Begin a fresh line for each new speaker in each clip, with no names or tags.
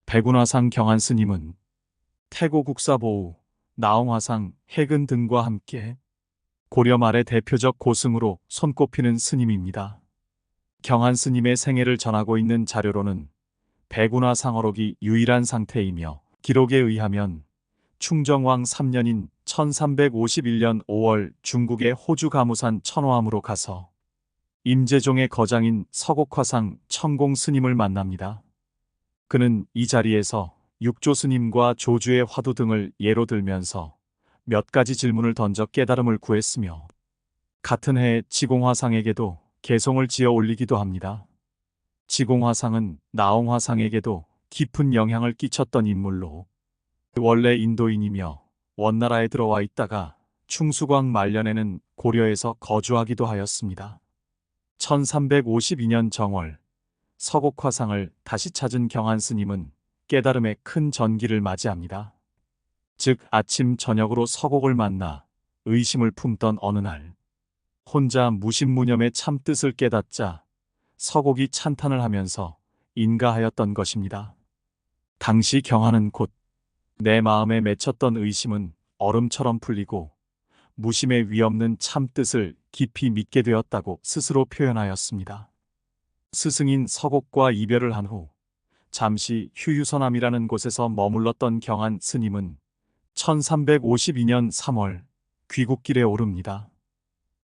백운화상 경한스님은 태고 국사보우, 나홍화상, 해근 등과 함께 고려 말의 대표적 고승으로 손꼽히는 스님입니다. 경한스님의 생애를 전하고 있는 자료로는 백운화상어록이 유일한 상태이며, 기록에 의하면 충정왕 3년인 1351년 5월 중국의 호주 가무산 천호암으로 가서 임재종의 거장인 서곡화상 청공 스님을 만납니다. 그는 이 자리에서 육조 스님과 조주의 화두 등을 예로 들면서 몇 가지 질문을 던져 깨달음을 구했으며, 같은 해에 지공화상에게도 개송을 지어 올리기도 합니다. 지공화상은 나홍화상에게도 깊은 영향을 끼쳤던 인물로, 원래 인도인이며 원나라에 들어와 있다가 충수광 말년에는 고려에서 거주하기도 하였습니다. 1352년 정월, 서곡화상을 다시 찾은 경한스님은 깨달음의 큰 전기를 맞이합니다. 즉 아침 저녁으로 서곡을 만나 의심을 품던 어느 날, 혼자 무신무념의 참뜻을 깨닫자 서곡이 찬탄을 하면서 인가하였던 것입니다. 당시 경한은 곧 내 마음에 맺혔던 의심은 얼음처럼 풀리고 무심의 위없는 참뜻을 깊이 믿게 되었다고 스스로 표현하였습니다. 스승인 서곡과 이별을 한 후 잠시 휴유선암이라는 곳에서 머물렀던 경한 스님은 1352년 3월 귀국길에 오릅니다.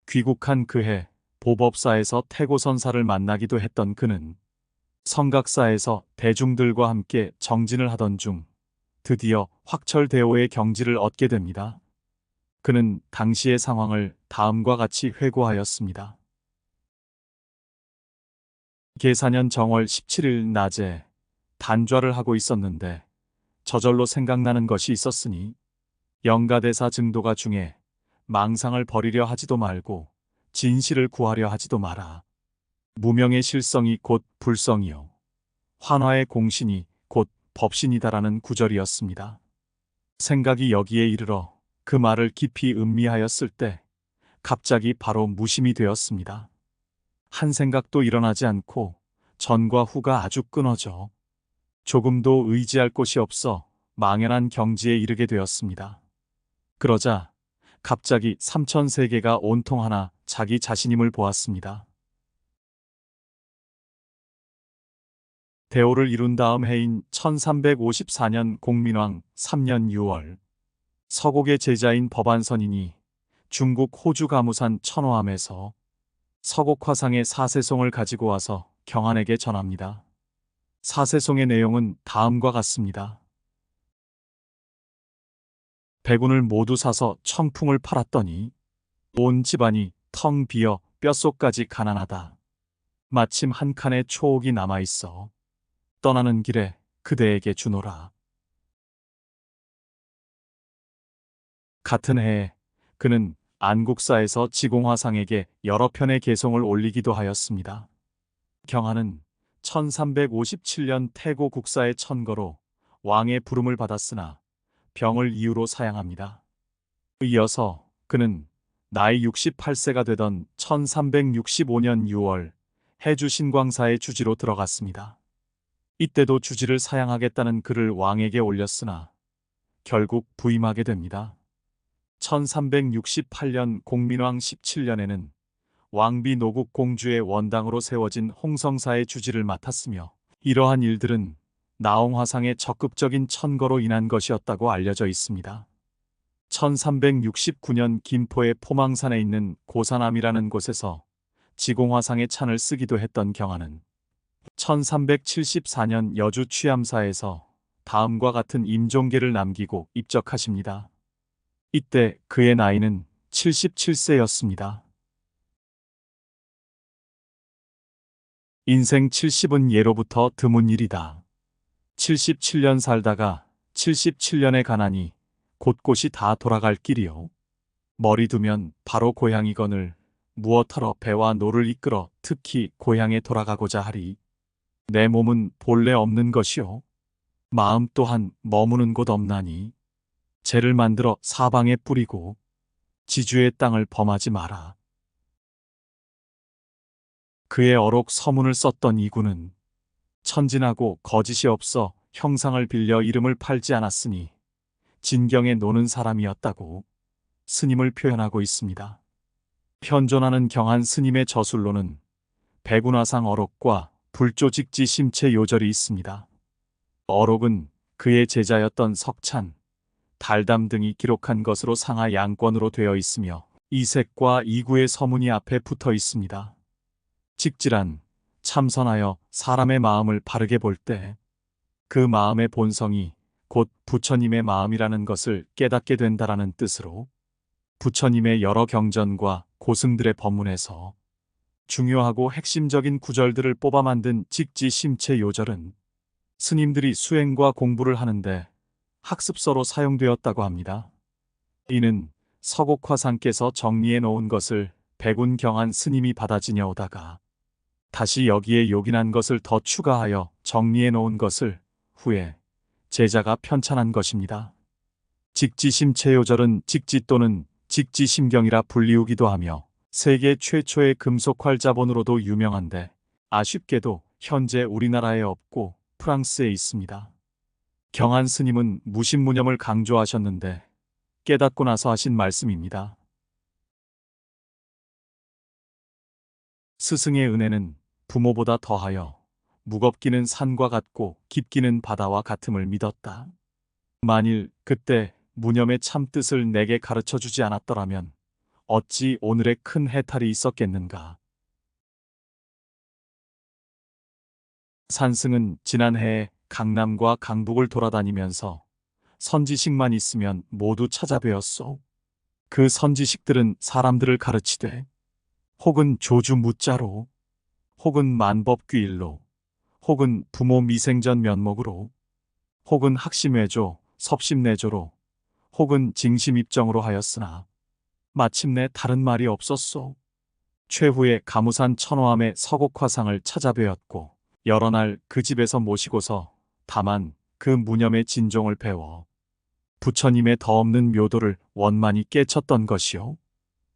귀국한 그해 보법사에서 태고선사를 만나기도 했던 그는 성각사에서 대중들과 함께 정진을 하던 중 드디어 확철대오의 경지를 얻게 됩니다. 그는 당시의 상황을 다음과 같이 회고하였습니다. 계사년 정월 17일 낮에 단좌를 하고 있었는데 저절로 생각나는 것이 있었으니 영가대사 증도가 중에 망상을 버리려 하지도 말고 진실을 구하려 하지도 마라. 무명의 실성이 곧 불성이요 환화의 공신이 곧 법신이다라는 구절이었습니다. 생각이 여기에 이르러 그 말을 깊이 음미하였을 때 갑자기 바로 무심이 되었습니다. 한 생각도 일어나지 않고 전과 후가 아주 끊어져 조금도 의지할 곳이 없어 망연한 경지에 이르게 되었습니다. 그러자 갑자기 삼천세계가 온통 하나 자기 자신임을 보았습니다. 대오를 이룬 다음 해인 1354년 공민왕 3년 6월, 서곡의 제자인 법안선인이 중국 호주 가무산 천호암에서 서곡화상의 사세송을 가지고 와서 경한에게 전합니다. 사세송의 내용은 다음과 같습니다. 백운을 모두 사서 청풍을 팔았더니 온 집안이 텅 비어 뼛속까지 가난하다. 마침 한 칸의 초옥이 남아있어 떠나는 길에 그대에게 주노라. 같은 해에 그는 안국사에서 지공화상에게 여러 편의 개송을 올리기도 하였습니다. 경한은 1357년 태고 국사의 천거로 왕의 부름을 받았으나 병을 이유로 사양합니다. 이어서 그는 나이 68세가 되던 1365년 6월 해주 신광사의 주지로 들어갔습니다. 이때도 주지를 사양하겠다는 글을 왕에게 올렸으나 결국 부임하게 됩니다. 1368년 공민왕 17년에는 왕비 노국 공주의 원당으로 세워진 홍성사의 주지를 맡았으며, 이러한 일들은 나홍화상의 적극적인 천거로 인한 것이었다고 알려져 있습니다. 1369년 김포의 포망산에 있는 고산암이라는 곳에서 지공화상의 찬을 쓰기도 했던 경한은 1374년 여주 취암사에서 다음과 같은 임종계를 남기고 입적하십니다. 이때 그의 나이는 77세였습니다. 인생 70은 예로부터 드문 일이다. 77년 살다가 77년에 가나니 곳곳이 다 돌아갈 길이요. 머리 두면 바로 고향이거늘 무엇하러 배와 노를 이끌어 특히 고향에 돌아가고자 하리. 내 몸은 본래 없는 것이요 마음 또한 머무는 곳 없나니 죄를 만들어 사방에 뿌리고 지주의 땅을 범하지 마라. 그의 어록 서문을 썼던 이구는 천진하고 거짓이 없어 형상을 빌려 이름을 팔지 않았으니 진경에 노는 사람이었다고 스님을 표현하고 있습니다. 현존하는 경한 스님의 저술로는 백운화상 어록과 불조직지 심체 요절이 있습니다. 어록은 그의 제자였던 석찬, 달담 등이 기록한 것으로 상하 양권으로 되어 있으며 이색과 이구의 서문이 앞에 붙어 있습니다. 직지란 참선하여 사람의 마음을 바르게 볼 때 그 마음의 본성이 곧 부처님의 마음이라는 것을 깨닫게 된다라는 뜻으로 부처님의 여러 경전과 고승들의 법문에서 중요하고 핵심적인 구절들을 뽑아 만든 직지 심체 요절은 스님들이 수행과 공부를 하는데 학습서로 사용되었다고 합니다. 이는 서곡화상께서 정리해 놓은 것을 백운경한 스님이 받아 지녀오다가 다시 여기에 요긴한 것을 더 추가하여 정리해 놓은 것을 후에 제자가 편찬한 것입니다. 직지심체요절은 직지 또는 직지심경이라 불리우기도 하며 세계 최초의 금속활 자본으로도 유명한데 아쉽게도 현재 우리나라에 없고 프랑스에 있습니다. 경한 스님은 무신무념을 강조하셨는데 깨닫고 나서 하신 말씀입니다. 스승의 은혜는 부모보다 더하여 무겁기는 산과 같고 깊기는 바다와 같음을 믿었다. 만일 그때 무념의 참뜻을 내게 가르쳐 주지 않았더라면 어찌 오늘의 큰 해탈이 있었겠는가. 산승은 지난해에 강남과 강북을 돌아다니면서 선지식만 있으면 모두 찾아뵈었소. 그 선지식들은 사람들을 가르치되 혹은 조주 무자로, 혹은 만법귀일로, 혹은 부모 미생전 면목으로, 혹은 학심외조, 섭심내조로, 혹은 징심입정으로 하였으나 마침내 다른 말이 없었소. 최후에 가무산 천호함의 서곡화상을 찾아뵈었고 여러 날 그 집에서 모시고서 다만 그 무념의 진종을 배워 부처님의 더 없는 묘도를 원만히 깨쳤던 것이요.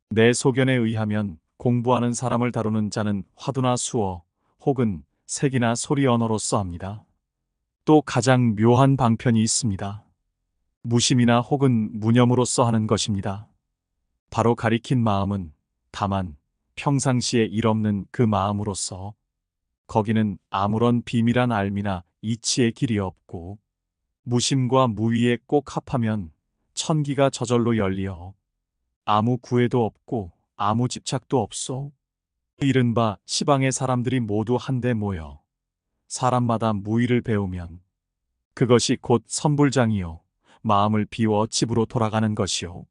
내 소견에 의하면 공부하는 사람을 다루는 자는 화두나 수어 혹은 색이나 소리 언어로써 합니다. 또 가장 묘한 방편이 있습니다. 무심이나 혹은 무념으로써 하는 것입니다. 바로 가리킨 마음은 다만 평상시에 일 없는 그 마음으로써 거기는 아무런 비밀한 알미나 이치의 길이 없고 무심과 무위에 꼭 합하면 천기가 저절로 열리어 아무 구애도 없고 아무 집착도 없소. 이른바 시방의 사람들이 모두 한데 모여 사람마다 무의를 배우면 그것이 곧 선불장이요 마음을 비워 집으로 돌아가는 것이요.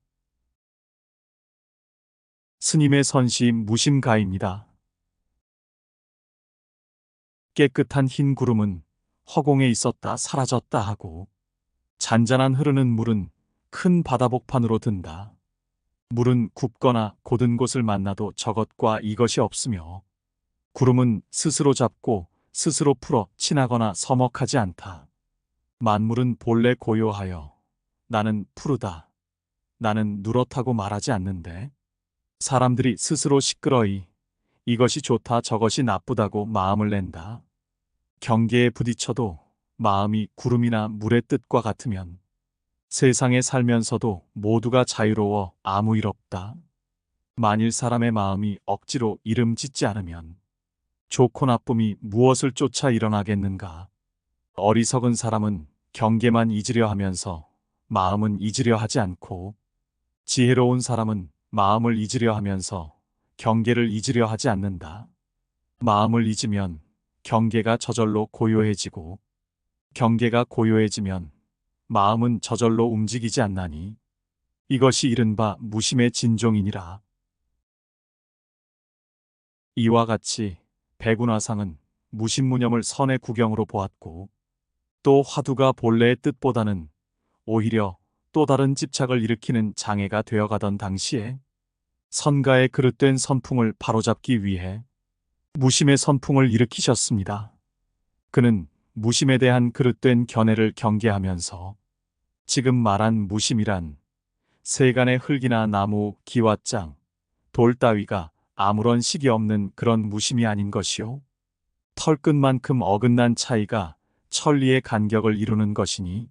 스님의 선시 무심가입니다. 깨끗한 흰 구름은 허공에 있었다 사라졌다 하고 잔잔한 흐르는 물은 큰 바다복판으로 든다. 물은 굽거나 곧은 곳을 만나도 저것과 이것이 없으며 구름은 스스로 잡고 스스로 풀어 친하거나 서먹하지 않다. 만물은 본래 고요하여 나는 푸르다, 나는 누렇다고 말하지 않는데 사람들이 스스로 시끄러이 이것이 좋다 저것이 나쁘다고 마음을 낸다. 경계에 부딪혀도 마음이 구름이나 물의 뜻과 같으면 세상에 살면서도 모두가 자유로워 아무 일 없다. 만일 사람의 마음이 억지로 이름 짓지 않으면 좋고 나쁨이 무엇을 쫓아 일어나겠는가. 어리석은 사람은 경계만 잊으려 하면서 마음은 잊으려 하지 않고 지혜로운 사람은 마음을 잊으려 하면서 경계를 잊으려 하지 않는다. 마음을 잊으면 경계가 저절로 고요해지고 경계가 고요해지면 마음은 저절로 움직이지 않나니 이것이 이른바 무심의 진종이니라. 이와 같이 백운화상은 무심무념을 선의 구경으로 보았고 또 화두가 본래의 뜻보다는 오히려 또 다른 집착을 일으키는 장애가 되어가던 당시에 선가에 그릇된 선풍을 바로잡기 위해 무심의 선풍을 일으키셨습니다. 그는 무심에 대한 그릇된 견해를 경계하면서 지금 말한 무심이란 세간의 흙이나 나무, 기와장, 돌 따위가 아무런 식이 없는 그런 무심이 아닌 것이요. 털끝만큼 어긋난 차이가 천리의 간격을 이루는 것이니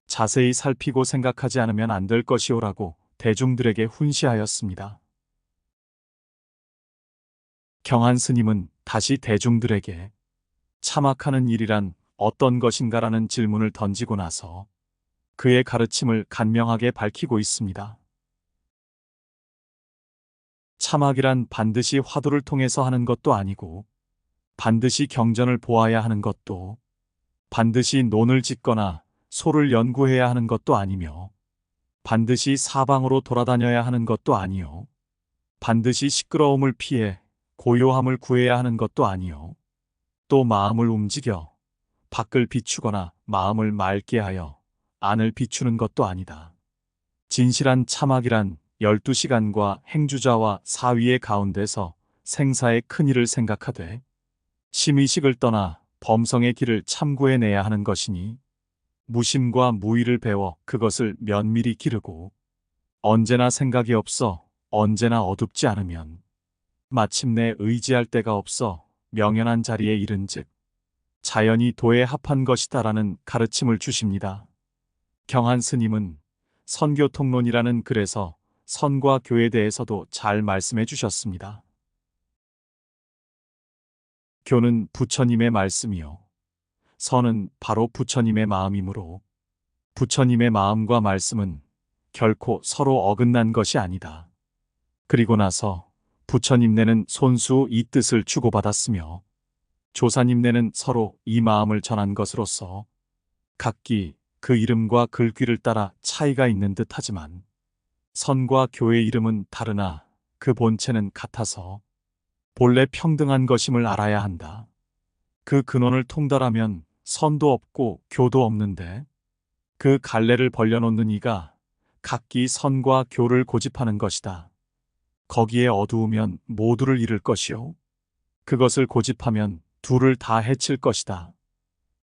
자세히 살피고 생각하지 않으면 안 될 것이오라고 대중들에게 훈시하였습니다. 경한 스님은 다시 대중들에게 참학하는 일이란 어떤 것인가라는 질문을 던지고 나서 그의 가르침을 간명하게 밝히고 있습니다. 참학이란 반드시 화두를 통해서 하는 것도 아니고 반드시 경전을 보아야 하는 것도 반드시 논을 짓거나 소를 연구해야 하는 것도 아니며 반드시 사방으로 돌아다녀야 하는 것도 아니요 반드시 시끄러움을 피해 고요함을 구해야 하는 것도 아니요 또 마음을 움직여 밖을 비추거나 마음을 맑게 하여 안을 비추는 것도 아니다. 진실한 참학이란 12시간과 행주자와 사위의 가운데서 생사의 큰일을 생각하되 심의식을 떠나 범성의 길을 참고해내야 하는 것이니 무심과 무의를 배워 그것을 면밀히 기르고 언제나 생각이 없어 언제나 어둡지 않으면 마침내 의지할 데가 없어 명연한 자리에 이른즉 자연이 도에 합한 것이다라는 가르침을 주십니다. 경한 스님은 선교통론이라는 글에서 선과 교에 대해서도 잘 말씀해 주셨습니다. 교는 부처님의 말씀이요. 선은 바로 부처님의 마음이므로 부처님의 마음과 말씀은 결코 서로 어긋난 것이 아니다. 그리고 나서 부처님네는 손수 이 뜻을 주고받았으며 조사님네는 서로 이 마음을 전한 것으로서 각기 그 이름과 글귀를 따라 차이가 있는 듯 하지만 선과 교의 이름은 다르나 그 본체는 같아서 본래 평등한 것임을 알아야 한다. 그 근원을 통달하면 선도 없고 교도 없는데 그 갈래를 벌려놓는 이가 각기 선과 교를 고집하는 것이다. 거기에 어두우면 모두를 잃을 것이요. 그것을 고집하면 둘을 다 해칠 것이다.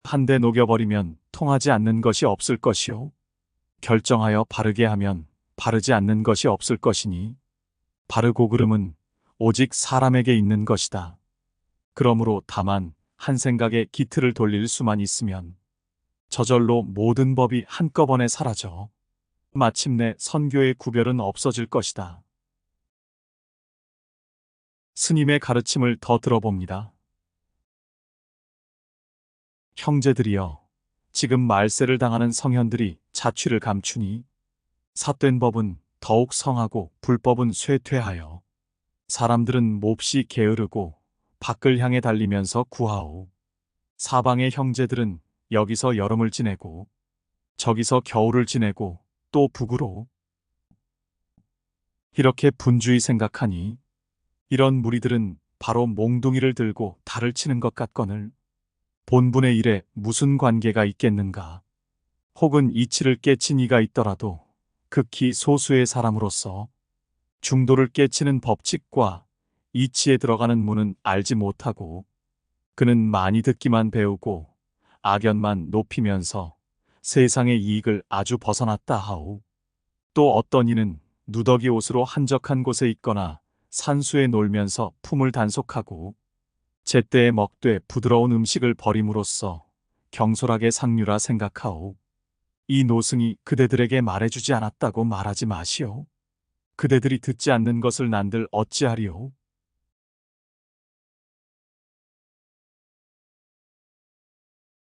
한데 녹여버리면 통하지 않는 것이 없을 것이요. 결정하여 바르게 하면 바르지 않는 것이 없을 것이니 바르고 그름은 오직 사람에게 있는 것이다. 그러므로 다만 한 생각에 기틀을 돌릴 수만 있으면 저절로 모든 법이 한꺼번에 사라져 마침내 선교의 구별은 없어질 것이다. 스님의 가르침을 더 들어봅니다. 형제들이여, 지금 말세를 당하는 성현들이 자취를 감추니 삿된 법은 더욱 성하고 불법은 쇠퇴하여 사람들은 몹시 게으르고 밖을 향해 달리면서 구하오. 사방의 형제들은 여기서 여름을 지내고 저기서 겨울을 지내고 또 북으로 이렇게 분주히 생각하니 이런 무리들은 바로 몽둥이를 들고 달을 치는 것 같거늘 본분의 일에 무슨 관계가 있겠는가. 혹은 이치를 깨친 이가 있더라도 극히 소수의 사람으로서 중도를 깨치는 법칙과 이치에 들어가는 무는 알지 못하고 그는 많이 듣기만 배우고 악연만 높이면서 세상의 이익을 아주 벗어났다 하오. 또 어떤 이는 누더기 옷으로 한적한 곳에 있거나 산수에 놀면서 품을 단속하고 제때에 먹되 부드러운 음식을 버림으로써 경솔하게 상류라 생각하오. 이 노승이 그대들에게 말해주지 않았다고 말하지 마시오. 그대들이 듣지 않는 것을 난들 어찌하리오.